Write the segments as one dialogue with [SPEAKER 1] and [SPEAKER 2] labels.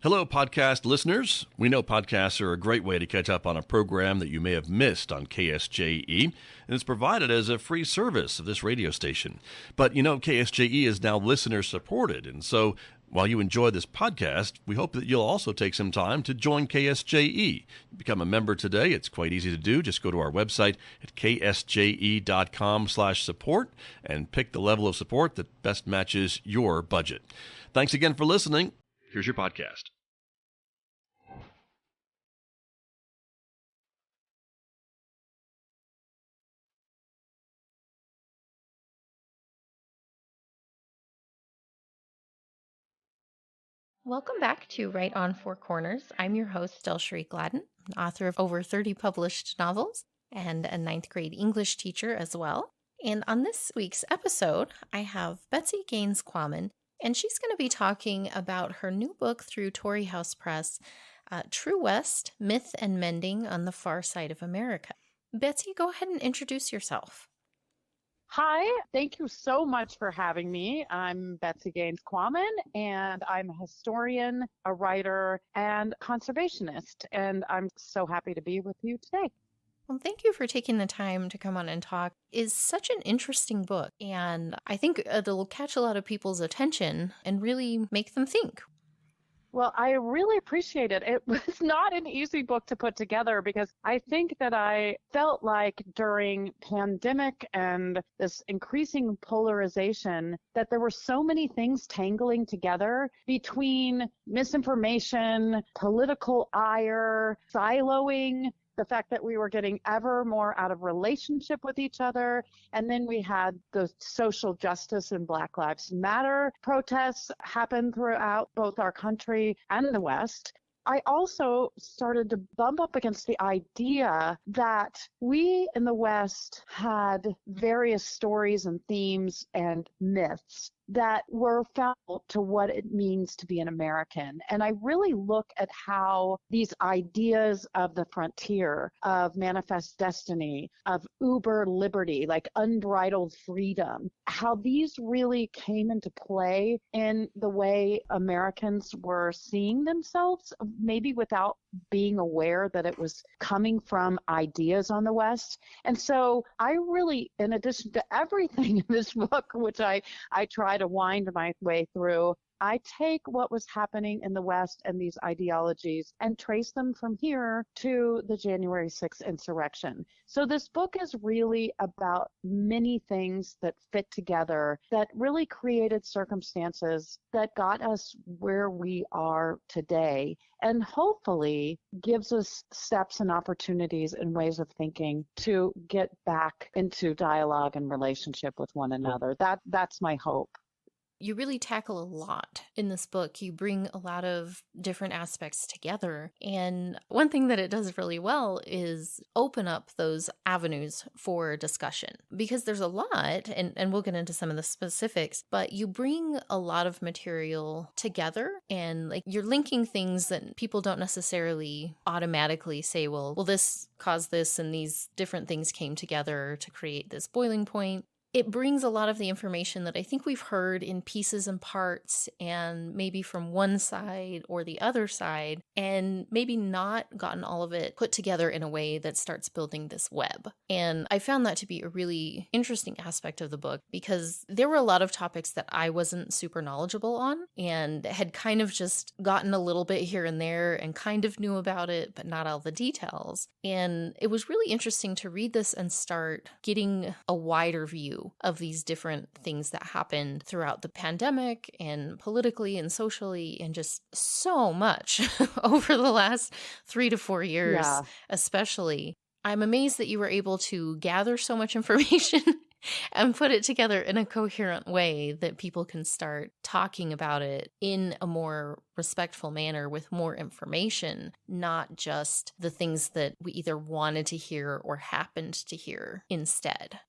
[SPEAKER 1] Hello, podcast listeners. We know podcasts are a great way to catch up on a program that you may have missed on KSJE, and it's provided as a free service of this radio station. But you know, KSJE is now listener supported, and so while you enjoy this podcast, we hope that you'll also take some time to join KSJE. Become a member today. It's quite easy to do. Just go to our website at ksje.com/support and pick the level of support that best matches your budget. Thanks again for listening. Here's your podcast.
[SPEAKER 2] Welcome back to Right on Four Corners. I'm your host, DelSheree Gladden, author of over 30 published novels and a ninth grade English teacher as well. And on this week's episode, I have Betsy Gaines Quammen, and she's going to be talking about her new book through Torrey House Press, True West, Myth and Mending on the Far Side of America. Betsy, go ahead and introduce yourself.
[SPEAKER 3] Hi, thank you so much for having me. I'm Betsy Gaines Quammen, and I'm a historian, a writer, and conservationist, and I'm so happy to be with you today.
[SPEAKER 2] Well, thank you for taking the time to come on and talk. It's such an interesting book, and I think it'll catch a lot of people's attention and really make them think.
[SPEAKER 3] Well, I really appreciate it. It was not an easy book to put together because I think that I felt like during pandemic and this increasing polarization that there were so many things tangling together between misinformation, political ire, siloing, the fact that we were getting ever more out of relationship with each other. And then we had the social justice and Black Lives Matter protests happen throughout both our country and the West. I also started to bump up against the idea that we in the West had various stories and themes and myths that were found to what it means to be an American. And I really look at how these ideas of the frontier, of manifest destiny, of uber liberty, like unbridled freedom, how these really came into play in the way Americans were seeing themselves, maybe without being aware that it was coming from ideas on the West. And so I really, in addition to everything in this book, which I try to wind my way through, I take what was happening in the West and these ideologies and trace them from here to the January 6th insurrection. So this book is really about many things that fit together that really created circumstances that got us where we are today, and hopefully gives us steps and opportunities and ways of thinking to get back into dialogue and relationship with one another. That's my hope.
[SPEAKER 2] You really tackle a lot in this book. You bring a lot of different aspects together. And one thing that it does really well is open up those avenues for discussion, because there's a lot, and we'll get into some of the specifics, but you bring a lot of material together, and like you're linking things that people don't necessarily automatically say, well, this caused this and these different things came together to create this boiling point. It brings a lot of the information that I think we've heard in pieces and parts, and maybe from one side or the other side, and maybe not gotten all of it put together in a way that starts building this web. And I found that to be a really interesting aspect of the book, because there were a lot of topics that I wasn't super knowledgeable on and had kind of just gotten a little bit here and there and kind of knew about it, but not all the details. And it was really interesting to read this and start getting a wider view of these different things that happened throughout the pandemic and politically and socially, and just so much over the last 3 to 4 years, especially. I'm amazed that you were able to gather so much information and put it together in a coherent way that people can start talking about it in a more respectful manner with more information, not just the things that we either wanted to hear or happened to hear instead.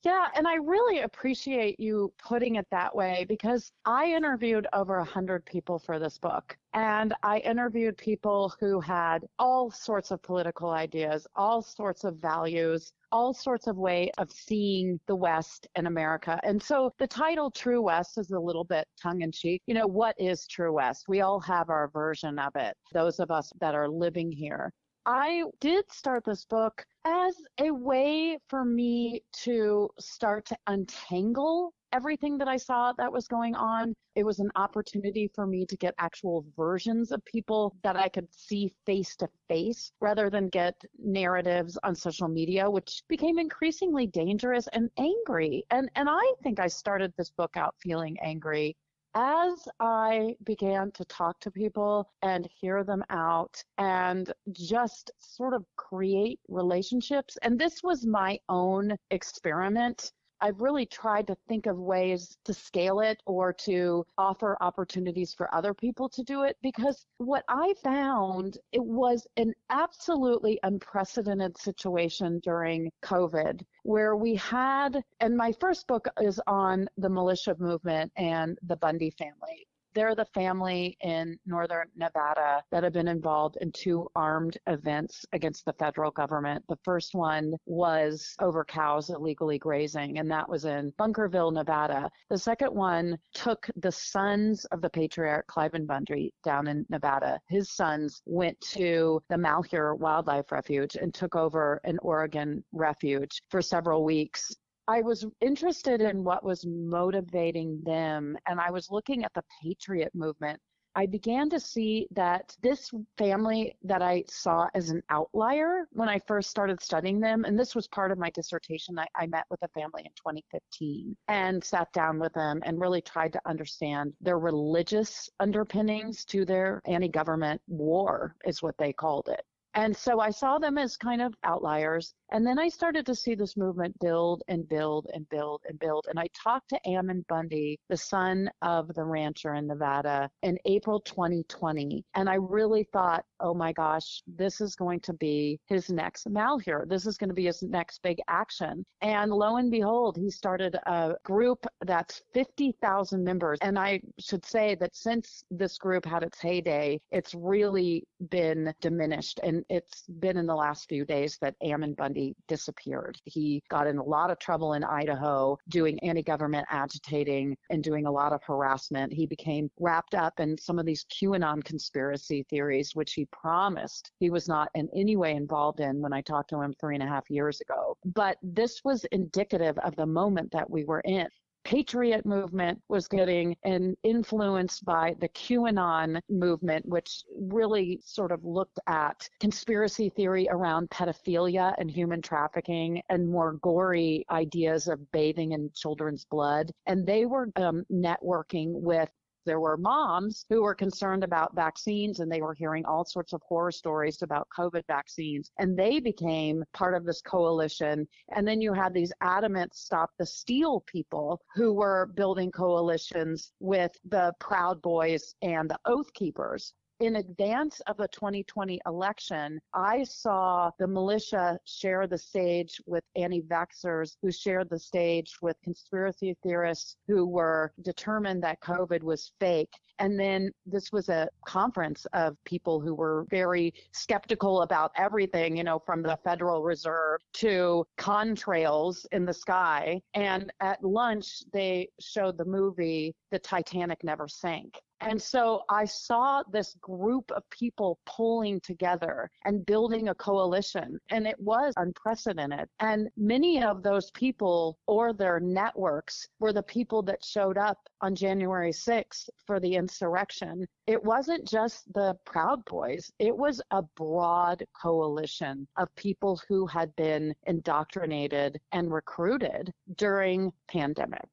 [SPEAKER 3] Yeah, and I really appreciate you putting it that way because I interviewed over 100 people for this book. And I interviewed people who had all sorts of political ideas, all sorts of values, all sorts of way of seeing the West and America. And so the title True West is a little bit tongue in cheek. You know, what is True West? We all have our version of it, those of us that are living here. I did start this book as a way for me to start to untangle everything that I saw that was going on. It was an opportunity for me to get actual versions of people that I could see face to face rather than get narratives on social media, which became increasingly dangerous and angry. And I think I started this book out feeling angry. As I began to talk to people and hear them out and just sort of create relationships, and this was my own experiment, I've really tried to think of ways to scale it or to offer opportunities for other people to do it, because what I found, it was an absolutely unprecedented situation during COVID where we had, and my first book is on the militia movement and the Bundy family. They're the family in northern Nevada that have been involved in 2 armed events against the federal government. The first one was over cows illegally grazing, and that was in Bunkerville, Nevada. The second one took the sons of the patriarch Cliven Bundy down in Nevada. His sons went to the Malheur Wildlife Refuge and took over an Oregon refuge for several weeks. I was interested in what was motivating them, and I was looking at the patriot movement. I began to see that this family that I saw as an outlier when I first started studying them, and this was part of my dissertation, I met with a family in 2015 and sat down with them and really tried to understand their religious underpinnings to their anti-government war, is what they called it. And so I saw them as kind of outliers. And then I started to see this movement build and build and build and build. And I talked to Ammon Bundy, the son of the rancher in Nevada, in April 2020. And I really thought, oh my gosh, this is going to be his next Malheur. This is going to be his next big action. And lo and behold, he started a group that's 50,000 members. And I should say that since this group had its heyday, it's really been diminished. And it's been in the last few days that Ammon Bundy disappeared. He got in a lot of trouble in Idaho doing anti-government agitating and doing a lot of harassment. He became wrapped up in some of these QAnon conspiracy theories, which he promised he was not in any way involved in when I talked to him 3.5 years ago. But this was indicative of the moment that we were in. Patriot movement was getting influenced by the QAnon movement, which really sort of looked at conspiracy theory around pedophilia and human trafficking and more gory ideas of bathing in children's blood. And they were networking with there were moms who were concerned about vaccines, and they were hearing all sorts of horror stories about COVID vaccines, and they became part of this coalition. And then you had these adamant Stop the Steal people who were building coalitions with the Proud Boys and the Oath Keepers. In advance of the 2020 election, I saw the militia share the stage with anti-vaxxers who shared the stage with conspiracy theorists who were determined that COVID was fake. And then this was a conference of people who were very skeptical about everything, you know, from the Federal Reserve to contrails in the sky. And at lunch, they showed the movie The Titanic Never Sank. And so I saw this group of people pulling together and building a coalition, and it was unprecedented. And many of those people or their networks were the people that showed up on January 6th for the insurrection. It wasn't just the Proud Boys. It was a broad coalition of people who had been indoctrinated and recruited during pandemic.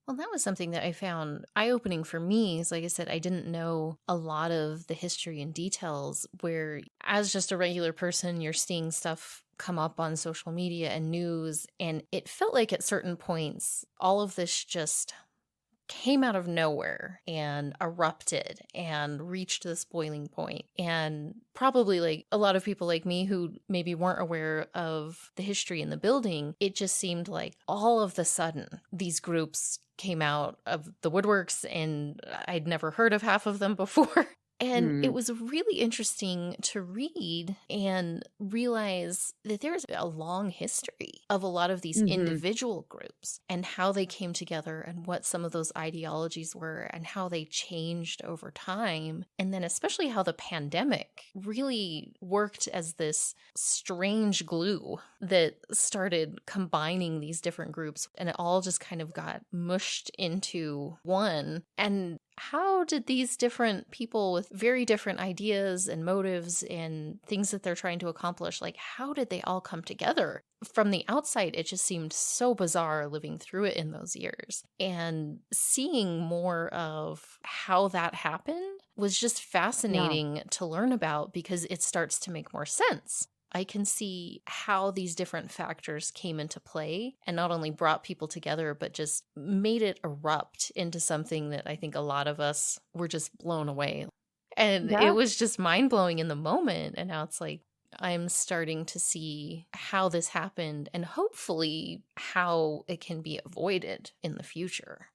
[SPEAKER 2] Well, that was something that I found eye-opening for me. Is like I said, I didn't know a lot of the history and details where, as just a regular person, you're seeing stuff come up on social media and news. And it felt like at certain points, all of this just came out of nowhere and erupted and reached this boiling point. And probably like a lot of people like me who maybe weren't aware of the history in the building, it just seemed like all of the sudden these groups came out of the woodworks and I'd never heard of half of them before. And it was really interesting to read and realize that there's a long history of a lot of these individual groups and how they came together and what some of those ideologies were and how they changed over time. And then especially how the pandemic really worked as this strange glue that started combining these different groups, and it all just kind of got mushed into one. And how did these different people with very different ideas and motives and things that they're trying to accomplish, like how did they all come together? From the outside, it just seemed so bizarre living through it in those years. And seeing more of how that happened was just fascinating to learn about because it starts to make more sense. I can see how these different factors came into play and not only brought people together, but just made it erupt into something that I think a lot of us were just blown away. And it was just mind-blowing in the moment. And now it's like, I'm starting to see how this happened and hopefully how it can be avoided in the future.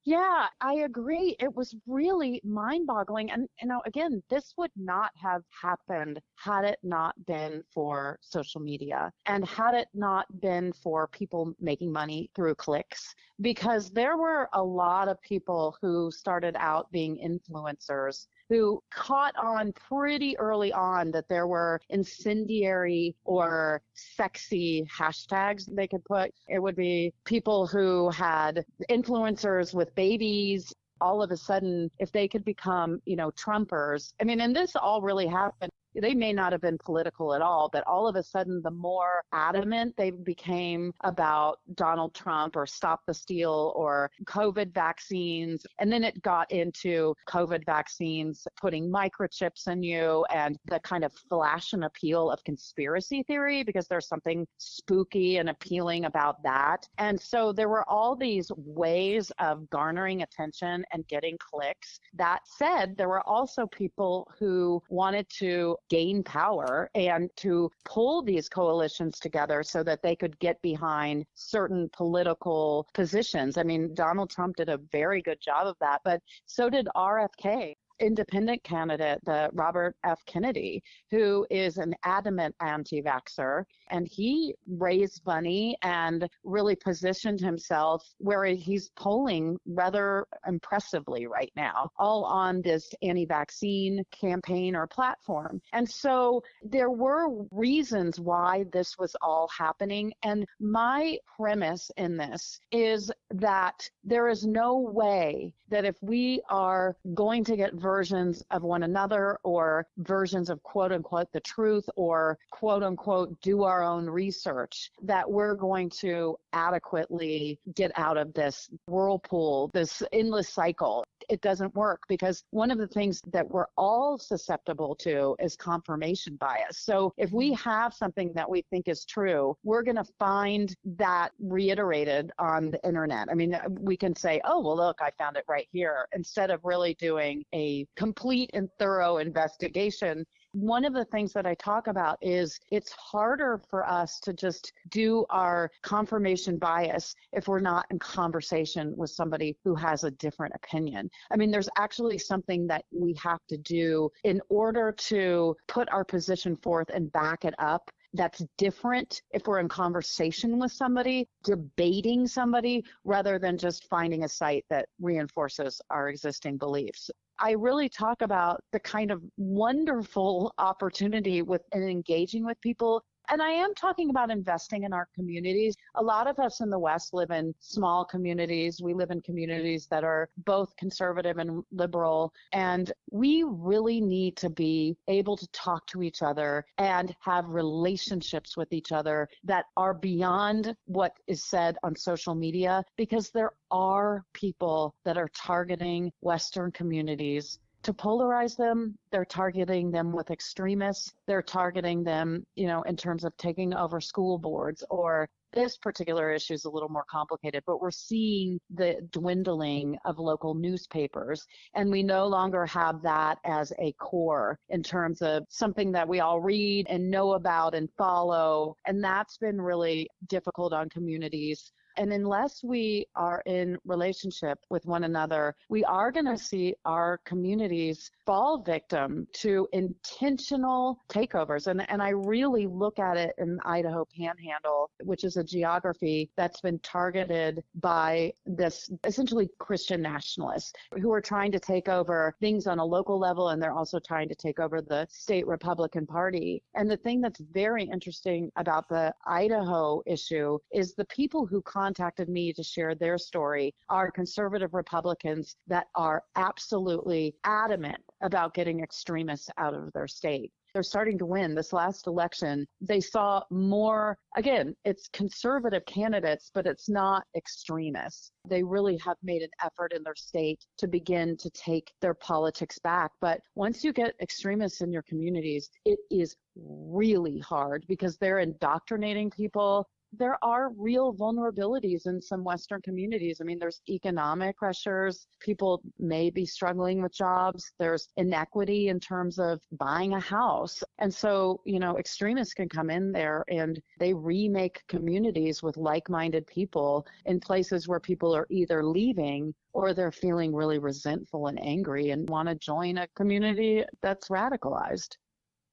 [SPEAKER 3] Yeah, I agree. It was really mind-boggling. And, again, this would not have happened had it not been for social media and had it not been for people making money through clicks, because there were a lot of people who started out being influencers who caught on pretty early on that there were incendiary or sexy hashtags they could put. It would be people who had influencers with babies. All of a sudden, if they could become, Trumpers. I mean, and this all really happened. They may not have been political at all, but all of a sudden, the more adamant they became about Donald Trump or Stop the Steal or COVID vaccines, and then it got into COVID vaccines putting microchips in you and the kind of flash and appeal of conspiracy theory, because there's something spooky and appealing about that. And so there were all these ways of garnering attention and getting clicks. That said, there were also people who wanted to gain power and to pull these coalitions together so that they could get behind certain political positions. I mean, Donald Trump did a very good job of that, but so did RFK. Independent candidate, the Robert F. Kennedy, who is an adamant anti-vaxxer, and he raised money and really positioned himself where he's polling rather impressively right now, all on this anti-vaccine campaign or platform. And so there were reasons why this was all happening. And my premise in this is that there is no way that if we are going to get versions of one another or versions of quote unquote the truth or quote unquote do our own research, that we're going to adequately get out of this whirlpool, this endless cycle. It doesn't work, because one of the things that we're all susceptible to is confirmation bias. So if we have something that we think is true, we're going to find that reiterated on the internet. I mean, we can say, oh, well, look, I found it right here, instead of really doing a complete and thorough investigation. One of the things that I talk about is it's harder for us to just do our confirmation bias if we're not in conversation with somebody who has a different opinion. I mean, there's actually something that we have to do in order to put our position forth and back it up. That's different if we're in conversation with somebody, debating somebody, rather than just finding a site that reinforces our existing beliefs. I really talk about the kind of wonderful opportunity with and engaging with people. And I am talking about investing in our communities. A lot of us in the West live in small communities. We live in communities that are both conservative and liberal. And we really need to be able to talk to each other and have relationships with each other that are beyond what is said on social media, because there are people that are targeting Western communities to polarize them. They're targeting them with extremists. They're targeting them, in terms of taking over school boards, or this particular issue is a little more complicated, but we're seeing the dwindling of local newspapers, and we no longer have that as a core in terms of something that we all read and know about and follow, and that's been really difficult on communities. And unless we are in relationship with one another, we are going to see our communities fall victim to intentional takeovers. And I really look at it in Idaho Panhandle, which is a geography that's been targeted by this essentially Christian nationalists who are trying to take over things on a local level, and they're also trying to take over the state Republican Party. And the thing that's very interesting about the Idaho issue is the people who contacted me to share their story are conservative Republicans that are absolutely adamant about getting extremists out of their state. They're starting to win. This last election, they saw more, again, it's conservative candidates, but it's not extremists. They really have made an effort in their state to begin to take their politics back. But once you get extremists in your communities, it is really hard because they're indoctrinating people. There are real vulnerabilities in some Western communities. I mean, there's economic pressures. People may be struggling with jobs. There's inequity in terms of buying a house. And so, extremists can come in there and they remake communities with like-minded people in places where people are either leaving or they're feeling really resentful and angry and want to join a community that's radicalized.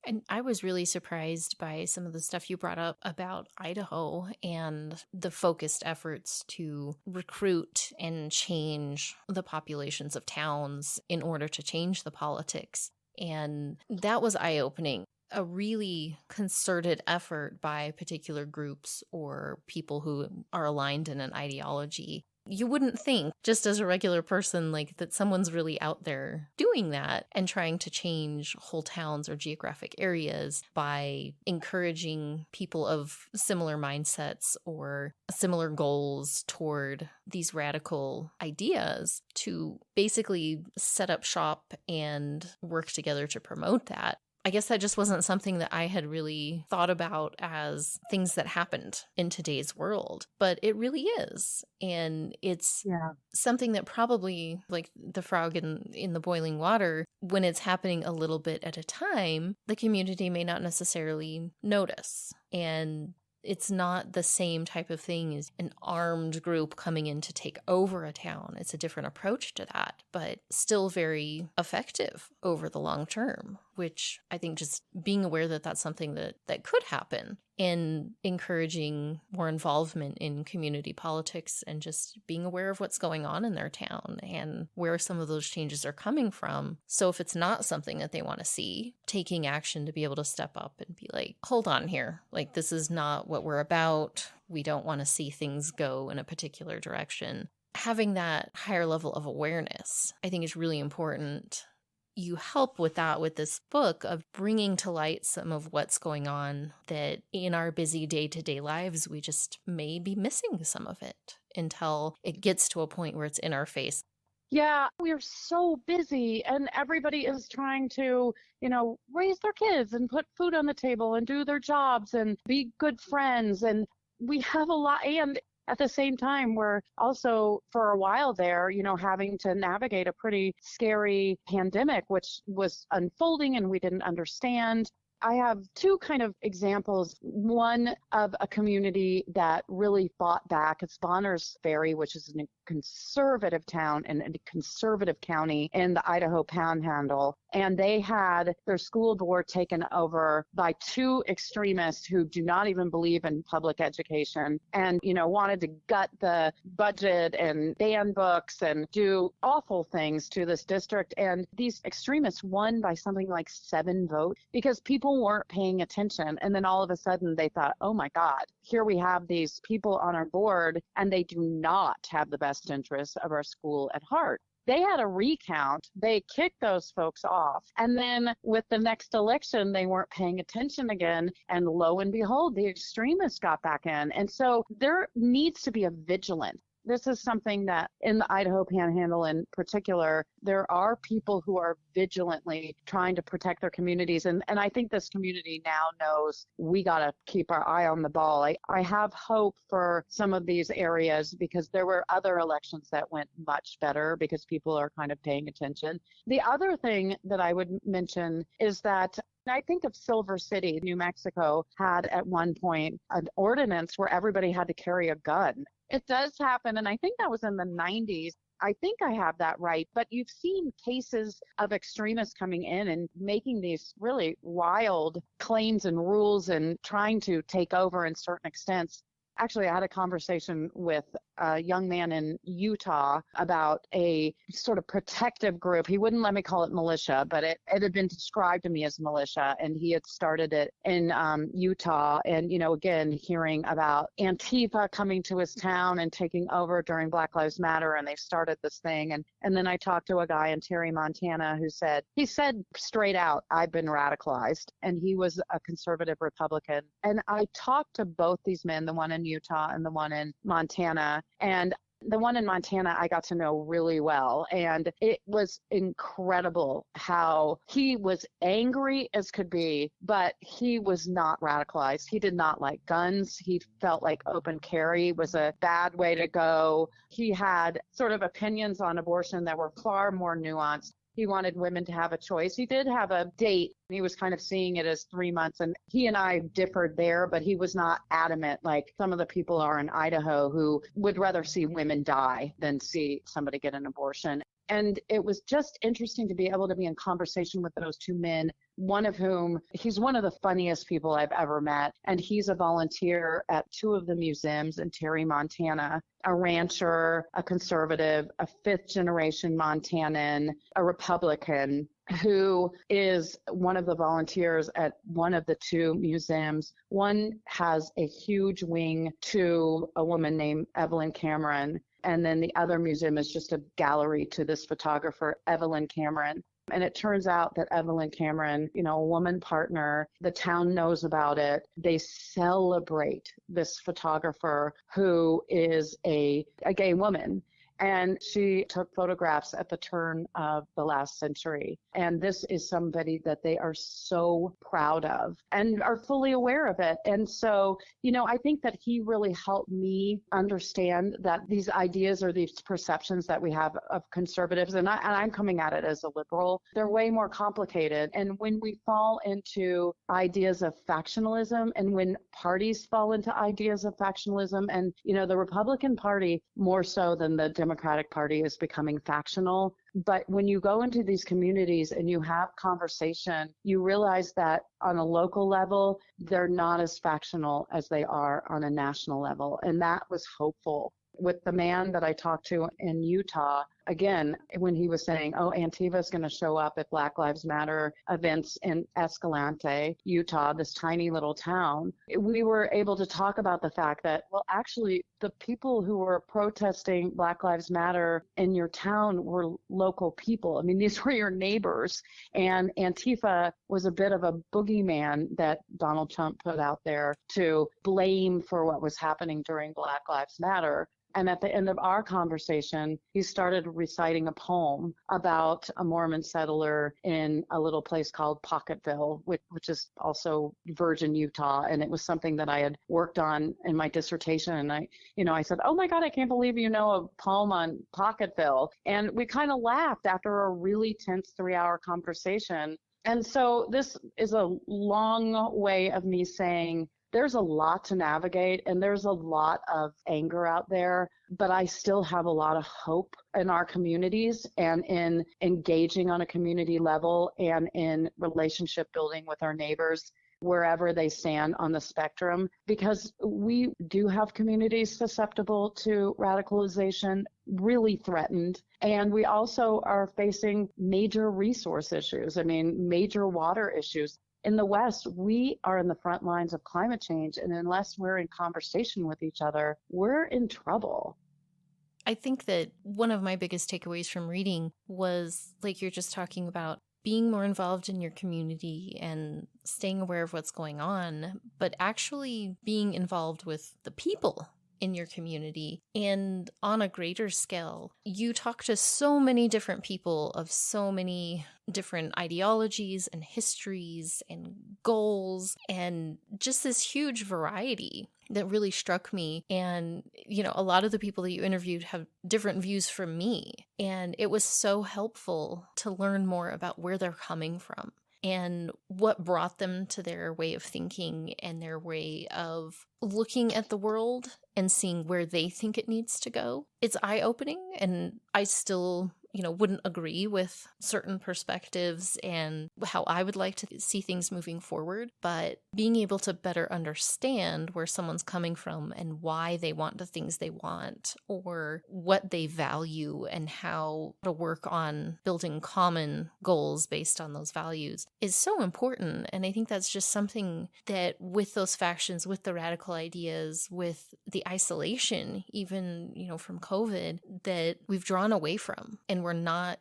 [SPEAKER 2] And I was really surprised by some of the stuff you brought up about Idaho and the focused efforts to recruit and change the populations of towns in order to change the politics. And that was eye-opening. A really concerted effort by particular groups or people who are aligned in an ideology. You wouldn't think, just as a regular person, that someone's really out there doing that and trying to change whole towns or geographic areas by encouraging people of similar mindsets or similar goals toward these radical ideas to basically set up shop and work together to promote that. I guess that just wasn't something that I had really thought about as things that happened in today's world, but it really is. And it's something that probably, like the frog in the boiling water, when it's happening a little bit at a time, the community may not necessarily notice. And it's not the same type of thing as an armed group coming in to take over a town. It's a different approach to that, but still very effective over the long term, which I think just being aware that that's something that could happen and encouraging more involvement in community politics and just being aware of what's going on in their town and where some of those changes are coming from. So if it's not something that they want to see, taking action to be able to step up and be like, hold on here, this is not what we're about. We don't want to see things go in a particular direction. Having that higher level of awareness, I think, is really important. You help with that with this book of bringing to light some of what's going on that in our busy day-to-day lives, we just may be missing some of it until it gets to a point where it's in our face.
[SPEAKER 3] Yeah, we're so busy and everybody is trying to, raise their kids and put food on the table and do their jobs and be good friends. And we have a lot. And at the same time, we're also, for a while there, having to navigate a pretty scary pandemic, which was unfolding and we didn't understand. I have two kind of examples. One of a community that really fought back. It's Bonners Ferry, which is a conservative town and a conservative county in the Idaho Panhandle. And they had their school board taken over by two extremists who do not even believe in public education and, wanted to gut the budget and ban books and do awful things to this district. And these extremists won by something like 7 votes because people weren't paying attention. And then all of a sudden they thought, oh my God, here we have these people on our board and they do not have the best interests of our school at heart. They had a recount. They kicked those folks off. And then with the next election, they weren't paying attention again. And lo and behold, the extremists got back in. And so there needs to be a vigilance. This is something that in the Idaho Panhandle in particular, there are people who are vigilantly trying to protect their communities. And I think this community now knows we got to keep our eye on the ball. I have hope for some of these areas because there were other elections that went much better because people are kind of paying attention. The other thing that I would mention is that I think of Silver City, New Mexico, had at one point an ordinance where everybody had to carry a gun. It does happen, and I think that was in the 90s. I think I have that right, but you've seen cases of extremists coming in and making these really wild claims and rules and trying to take over in certain extents. Actually, I had a conversation with a young man in Utah about a sort of protective group. He wouldn't let me call it militia, but it had been described to me as militia, and he had started it in Utah. And, again, hearing about Antifa coming to his town and taking over during Black Lives Matter, and they started this thing. And then I talked to a guy in Terry, Montana, who said straight out, I've been radicalized, and he was a conservative Republican. And I talked to both these men, the one in Utah and the one in Montana. And the one in Montana I got to know really well, and it was incredible how he was angry as could be, but he was not radicalized. He did not like guns. He felt like open carry was a bad way to go. He had sort of opinions on abortion that were far more nuanced. He wanted women to have a choice. He did have a date. He was kind of seeing it as 3 months, and he and I differed there, but he was not adamant like some of the people are in Idaho who would rather see women die than see somebody get an abortion. And it was just interesting to be able to be in conversation with those two men, one of whom, he's one of the funniest people I've ever met. And he's a volunteer at two of the museums in Terry, Montana, a rancher, a conservative, a fifth-generation Montanan, a Republican, who is one of the volunteers at one of the two museums. One has a huge wing to a woman named Evelyn Cameron, and then the other museum is just a gallery to this photographer, Evelyn Cameron. And it turns out that Evelyn Cameron, a woman partner, the town knows about it. They celebrate this photographer who is a gay woman. And she took photographs at the turn of the last century. And this is somebody that they are so proud of and are fully aware of it. And so, I think that he really helped me understand that these ideas or these perceptions that we have of conservatives, and I'm coming at it as a liberal, they're way more complicated. And when we fall into ideas of factionalism, and when parties fall into ideas of factionalism, and, the Republican Party, more so than the Democratic Party, is becoming factional. But when you go into these communities and you have conversation, you realize that on a local level, they're not as factional as they are on a national level. And that was hopeful. With the man that I talked to in Utah, again, when he was saying, Antifa is going to show up at Black Lives Matter events in Escalante, Utah, this tiny little town, we were able to talk about the fact that, well, actually, the people who were protesting Black Lives Matter in your town were local people. I mean, these were your neighbors. And Antifa was a bit of a boogeyman that Donald Trump put out there to blame for what was happening during Black Lives Matter. And at the end of our conversation, he started reciting a poem about a Mormon settler in a little place called Pocketville, which is also Virgin, Utah. And it was something that I had worked on in my dissertation. And I said, oh my God, I can't believe you know a poem on Pocketville. And we kind of laughed after a really tense 3-hour conversation. And so this is a long way of me saying, there's a lot to navigate and there's a lot of anger out there, but I still have a lot of hope in our communities and in engaging on a community level and in relationship building with our neighbors wherever they stand on the spectrum, because we do have communities susceptible to radicalization, really threatened. And we also are facing major resource issues. Major water issues. In the West, we are in the front lines of climate change, and unless we're in conversation with each other, we're in trouble.
[SPEAKER 2] I think that one of my biggest takeaways from reading was, like you're just talking about, being more involved in your community and staying aware of what's going on, but actually being involved with the people in your community. And on a greater scale, you talk to so many different people of so many different ideologies and histories and goals, and just this huge variety that really struck me. And, a lot of the people that you interviewed have different views from me. And it was so helpful to learn more about where they're coming from and what brought them to their way of thinking and their way of looking at the world and seeing where they think it needs to go. It's eye-opening, and I still wouldn't agree with certain perspectives and how I would like to see things moving forward. But being able to better understand where someone's coming from and why they want the things they want, or what they value, and how to work on building common goals based on those values is so important. And I think that's just something that with those factions, with the radical ideas, with the isolation, even, from COVID, that we've drawn away from. And we're not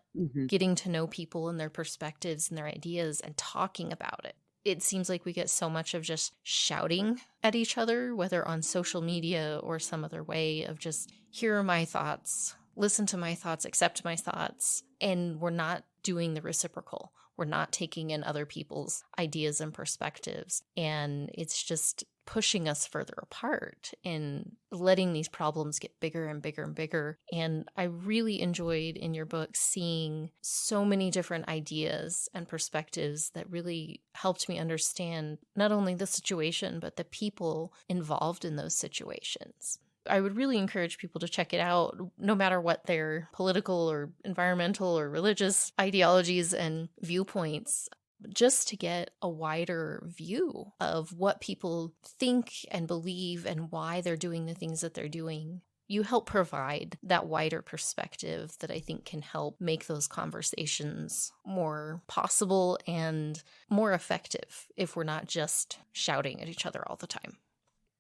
[SPEAKER 2] getting to know people and their perspectives and their ideas and talking about it. It seems like we get so much of just shouting at each other, whether on social media or some other way of just, here are my thoughts, listen to my thoughts, accept my thoughts. And we're not doing the reciprocal. We're not taking in other people's ideas and perspectives. And it's just pushing us further apart and letting these problems get bigger and bigger and bigger. And I really enjoyed in your book seeing so many different ideas and perspectives that really helped me understand not only the situation, but the people involved in those situations. I would really encourage people to check it out, no matter what their political or environmental or religious ideologies and viewpoints, just to get a wider view of what people think and believe and why they're doing the things that they're doing. You help provide that wider perspective that I think can help make those conversations more possible and more effective if we're not just shouting at each other all the time.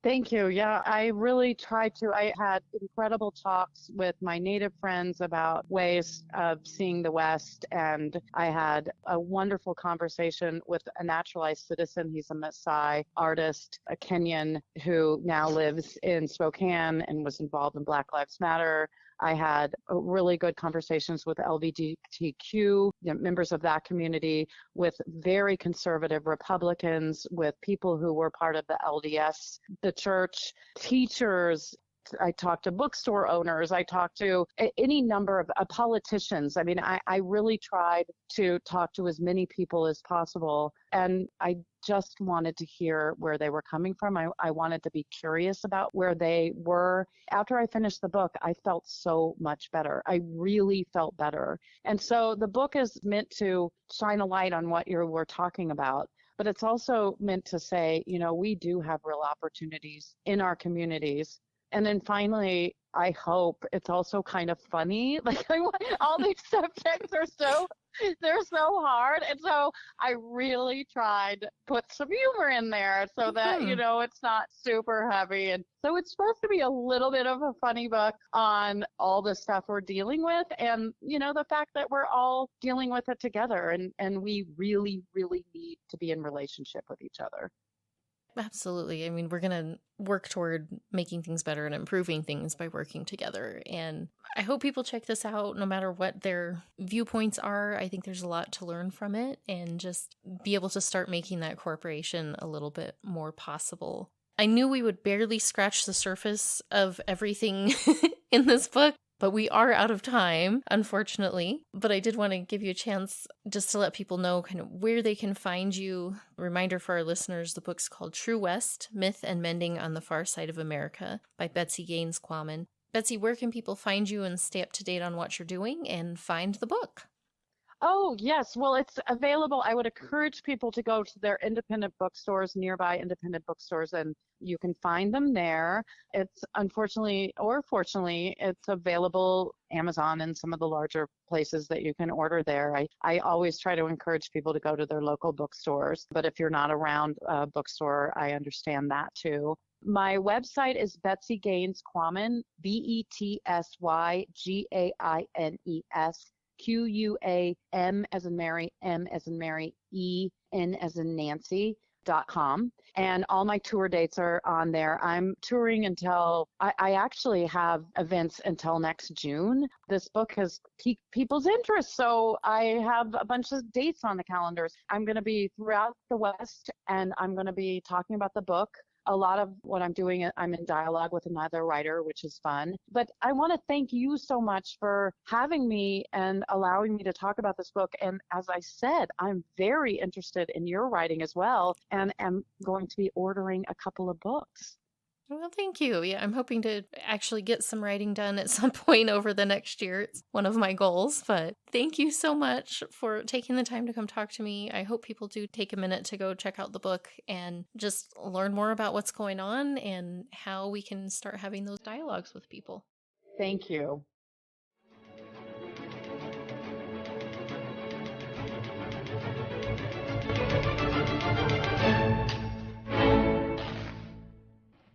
[SPEAKER 3] Thank you. Yeah, I really tried to. I had incredible talks with my Native friends about ways of seeing the West, and I had a wonderful conversation with a naturalized citizen. He's a Maasai artist, a Kenyan who now lives in Spokane and was involved in Black Lives Matter. I had really good conversations with LGBTQ members of that community, with very conservative Republicans, with people who were part of the LDS, the church, teachers. I talked to bookstore owners. I talked to any number of politicians. I mean, I really tried to talk to as many people as possible. And I just wanted to hear where they were coming from. I wanted to be curious about where they were. After I finished the book, I felt so much better. I really felt better. And so the book is meant to shine a light on what you were talking about. But it's also meant to say, we do have real opportunities in our communities. And then finally, I hope it's also kind of funny. Like, all these subjects they're so hard. And so I really tried to put some humor in there so that, it's not super heavy. And so it's supposed to be a little bit of a funny book on all the stuff we're dealing with. And, the fact that we're all dealing with it together, and we really, really need to be in relationship with each other.
[SPEAKER 2] Absolutely. I mean, we're going to work toward making things better and improving things by working together. And I hope people check this out no matter what their viewpoints are. I think there's a lot to learn from it, and just be able to start making that cooperation a little bit more possible. I knew we would barely scratch the surface of everything in this book, but we are out of time, unfortunately. But I did want to give you a chance just to let people know kind of where they can find you. A reminder for our listeners, the book's called True West, Myth and Mending on the Far Side of America by Betsy Gaines Quammen. Betsy, where can people find you and stay up to date on what you're doing and find the book?
[SPEAKER 3] Oh, yes. Well, it's available. I would encourage people to go to their independent bookstores, nearby independent bookstores, and you can find them there. It's unfortunately or fortunately, it's available Amazon and some of the larger places that you can order there. I always try to encourage people to go to their local bookstores, but if you're not around a bookstore, I understand that too. My website is Betsy Gaines Quammen, BetsyGaines, QUAM as in Mary, M as in Mary, EN as in Nancy, webof.com. And all my tour dates are on there. I'm touring until I actually have events until next June. This book has piqued people's interest, so I have a bunch of dates on the calendars. I'm going to be throughout the West, and I'm going to be talking about the book. A lot of what I'm doing, I'm in dialogue with another writer, which is fun. But I want to thank you so much for having me and allowing me to talk about this book. And as I said, I'm very interested in your writing as well, and am going to be ordering a couple of books.
[SPEAKER 2] Well, thank you. Yeah, I'm hoping to actually get some writing done at some point over the next year. It's one of my goals, but thank you so much for taking the time to come talk to me. I hope people do take a minute to go check out the book and just learn more about what's going on and how we can start having those dialogues with people.
[SPEAKER 3] Thank you.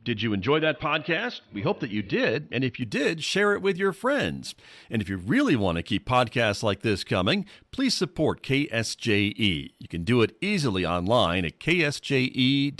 [SPEAKER 1] Did you enjoy that podcast? We hope that you did. And if you did, share it with your friends. And if you really want to keep podcasts like this coming, please support KSJE. You can do it easily online at ksje.org.